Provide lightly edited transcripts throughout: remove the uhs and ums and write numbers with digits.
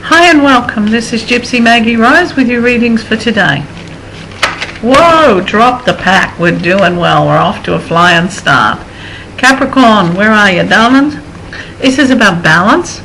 Hi and welcome, this is Gypsy Maggie Rose with your readings for today. Whoa, drop the pack, we're doing well, we're off to a flying start. Capricorn, where are you, darlings? This is about balance.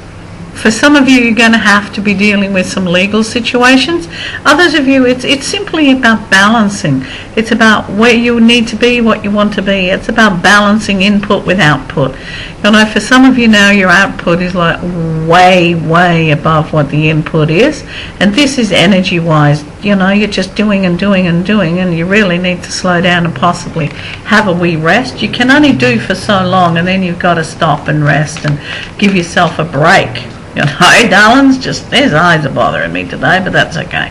For some of you, you're going to have to be dealing with some legal situations. Others of you, it's simply about balancing. It's about where you need to be, what you want to be. It's about balancing input with output. You know, for some of you now, your output is like way above what the input is. And this is energy-wise. You know, you're just doing and doing and doing, and you really need to slow down and possibly have a wee rest. You can only do for so long, and then you've got to stop and rest and give yourself a break. You know, hey, darlings, just these eyes are bothering me today, but that's okay.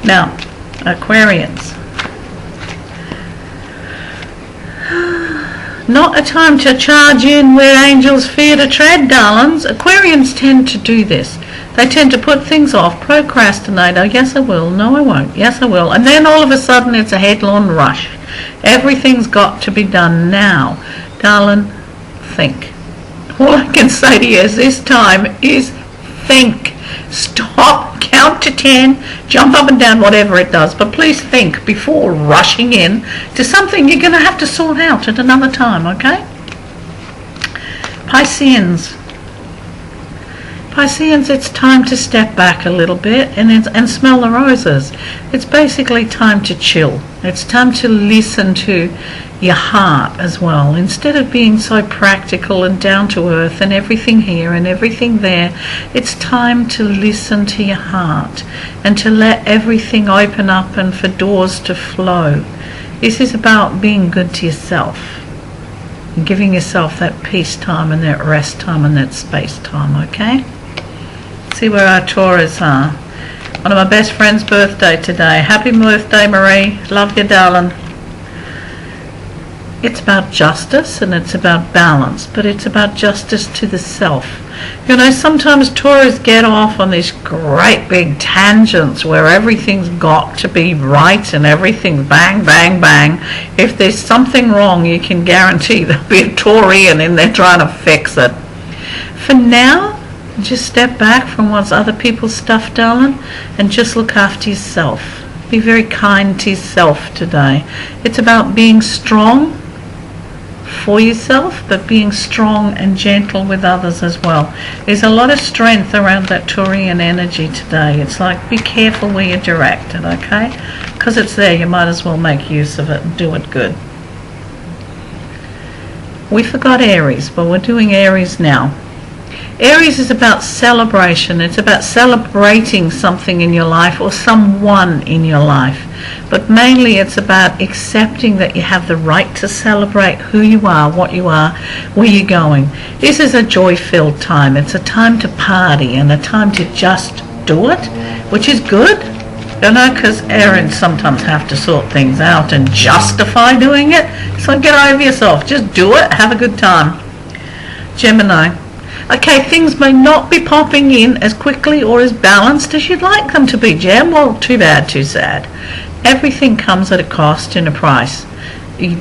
Now, Aquarians. Not a time to charge in where angels fear to tread, darlings. Aquarians tend to do this. They tend to put things off, procrastinate. Oh, yes, I will. No, I won't. Yes, I will. And then all of a sudden it's a headlong rush. Everything's got to be done now. Darling, think. All I can say to you is this time is think. Stop, count to 10, jump up and down, whatever it does. But please think before rushing in to something you're going to have to sort out at another time, okay? Pisceans. Pisceans, it's time to step back a little bit and smell the roses. It's basically time to chill. It's time to listen to your heart as well. Instead of being so practical and down to earth and everything here and everything there, it's time to listen to your heart and to let everything open up and for doors to flow. This is about being good to yourself and giving yourself that peace time and that rest time and that space time, okay? See where our Taurus are. One of my best friend's birthday today. Happy birthday, Marie. Love you, darling. It's about justice and it's about balance, but it's about justice to the self. You know, sometimes Taurus get off on these great big tangents where everything's got to be right and everything's bang, bang, bang. If there's something wrong, you can guarantee there'll be a Taurian in there trying to fix it. For now, just step back from what's other people's stuff, darling, and just look after yourself. Be very kind to yourself today. It's about being strong for yourself, but being strong and gentle with others as well. There's a lot of strength around that Taurian energy today. It's like, be careful where you direct it, okay? Because it's there, you might as well make use of it and do it good. We forgot Aries, but we're doing Aries now. Aries is about celebration. It's about celebrating something in your life or someone in your life. But mainly it's about accepting that you have the right to celebrate who you are, what you are, where you're going. This is a joy-filled time. It's a time to party and a time to just do it, which is good. You know, because Aries sometimes have to sort things out and justify doing it. So get over yourself. Just do it. Have a good time. Gemini. Okay, things may not be popping in as quickly or as balanced as you'd like them to be, Gem. Well, too bad, too sad. Everything comes at a cost and a price.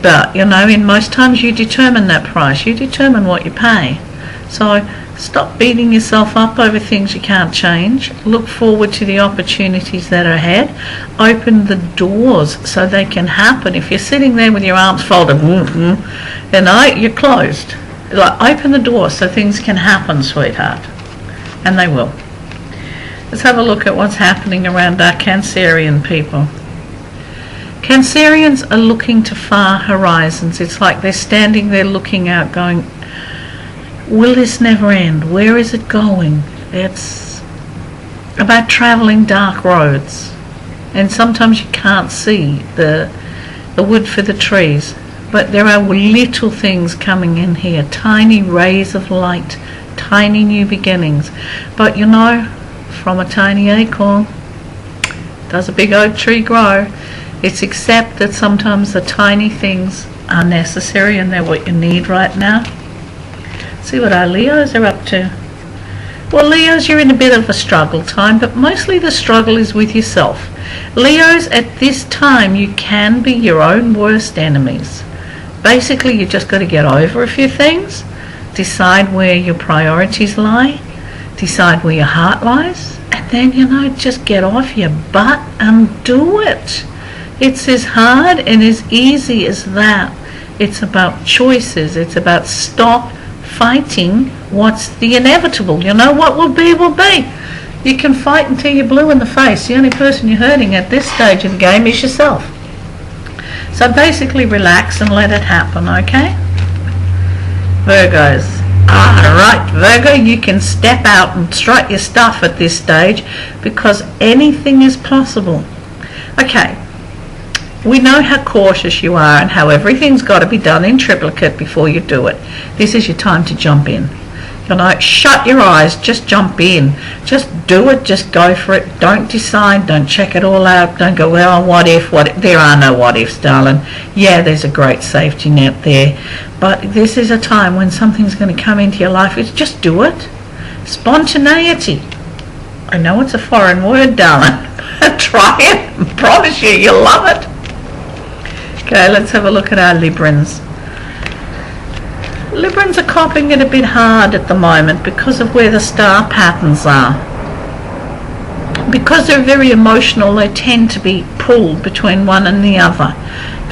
But, you know, in most times you determine that price. You determine what you pay. So stop beating yourself up over things you can't change. Look forward to the opportunities that are ahead. Open the doors so they can happen. If you're sitting there with your arms folded, you know, you're closed. Like, open the door so things can happen, sweetheart. And they will. Let's have a look at what's happening around our Cancerian people. Cancerians are looking to far horizons. It's like they're standing there looking out going, will this never end? Where is it going? It's about traveling dark roads. And sometimes you can't see the wood for the trees. But there are little things coming in here, tiny rays of light, tiny new beginnings. But you know, from a tiny acorn does a big oak tree grow. It's accept that sometimes the tiny things are necessary and they're what you need right now. See what our Leos are up to. Well, Leos, you're in a bit of a struggle time, but mostly the struggle is with yourself. Leos, at this time, you can be your own worst enemies. Basically, you just got to get over a few things, decide where your priorities lie, decide where your heart lies, and then, just get off your butt and do it. It's as hard and as easy as that. It's about choices. It's about stop fighting what's the inevitable. What will be, will be. You can fight until you're blue in the face. The only person you're hurting at this stage of the game is yourself. So basically relax and let it happen, okay? Virgos. Alright, Virgo, you can step out and strut your stuff at this stage because anything is possible. Okay, we know how cautious you are and how everything's got to be done in triplicate before you do it. This is your time to jump in. Shut your eyes, just jump in. Just do it, just go for it. Don't decide, don't check it all out. Don't go, well, what if? There are no what ifs, darling. Yeah, there's a great safety net there. But this is a time when something's going to come into your life. It's just do it. Spontaneity. I know it's a foreign word, darling. Try it. I promise you, you'll love it. Okay, let's have a look at our Librans. Librans are copping it a bit hard at the moment because of where the star patterns are. Because they're very emotional, they tend to be pulled between one and the other.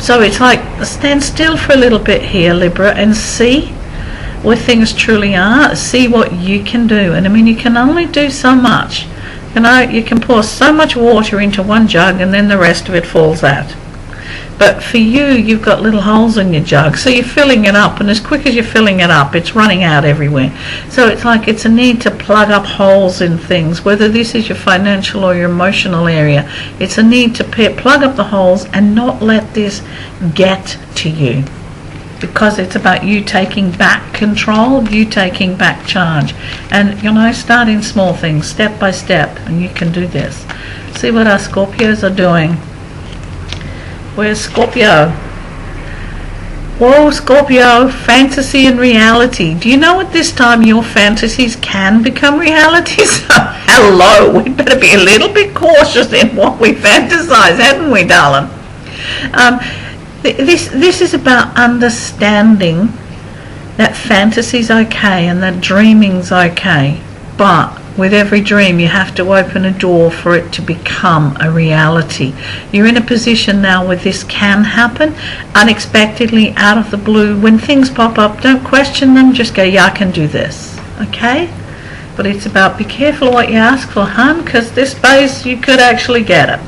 So it's like, stand still for a little bit here, Libra, and see where things truly are. See what you can do. And you can only do so much. You can pour so much water into one jug and then the rest of it falls out. But for you, you've got little holes in your jug, so you're filling it up, and as quick as you're filling it up, it's running out everywhere. So it's like it's a need to plug up holes in things, whether this is your financial or your emotional area. It's a need to plug up the holes and not let this get to you, because it's about you taking back control, you taking back charge. And, start in small things, step by step, and you can do this. See what our Scorpios are doing. Where's Scorpio? Whoa, Scorpio, fantasy and reality. Do you know at this time your fantasies can become realities? Hello, we'd better be a little bit cautious in what we fantasize, hadn't we, darling? This is about understanding that fantasy's okay and that dreaming's okay, but with every dream you have to open a door for it to become a reality. You're in a position now where this can happen unexpectedly, out of the blue. When things pop up, don't question them, just go, yeah, I can do this, okay? But it's about be careful what you ask for, hun, because this space you could actually get it.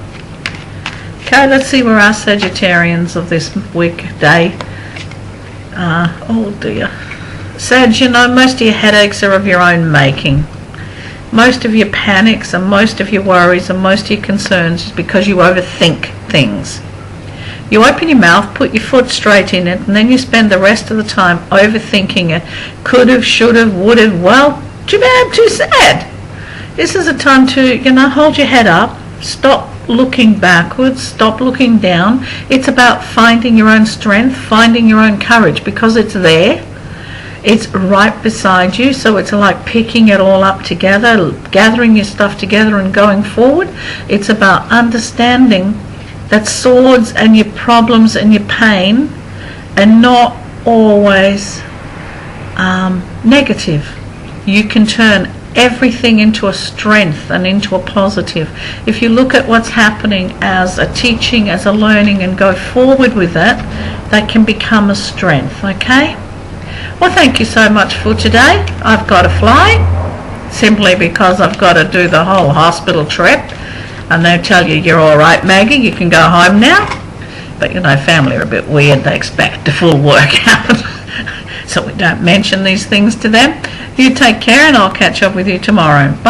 Okay, let's see where our Sagittarians of this weekday are. Oh dear. Sag, most of your headaches are of your own making. Most of your panics and most of your worries and most of your concerns is because you overthink things. You open your mouth, put your foot straight in it, and then you spend the rest of the time overthinking it. Could have, should have, would have. Well, too bad, too sad. This is a time to, hold your head up. Stop looking backwards. Stop looking down. It's about finding your own strength, finding your own courage, because it's there. It's right beside you, so it's like picking it all up together, gathering your stuff together and going forward. It's about understanding that swords and your problems and your pain are not always negative. You can turn everything into a strength and into a positive. If you look at what's happening as a teaching, as a learning, and go forward with that, that can become a strength, okay? Well, thank you so much for today. I've got to fly, simply because I've got to do the whole hospital trip. And they'll tell you, you're all right, Maggie, you can go home now. But, family are a bit weird. They expect a full workout. So we don't mention these things to them. You take care, and I'll catch up with you tomorrow. Bye.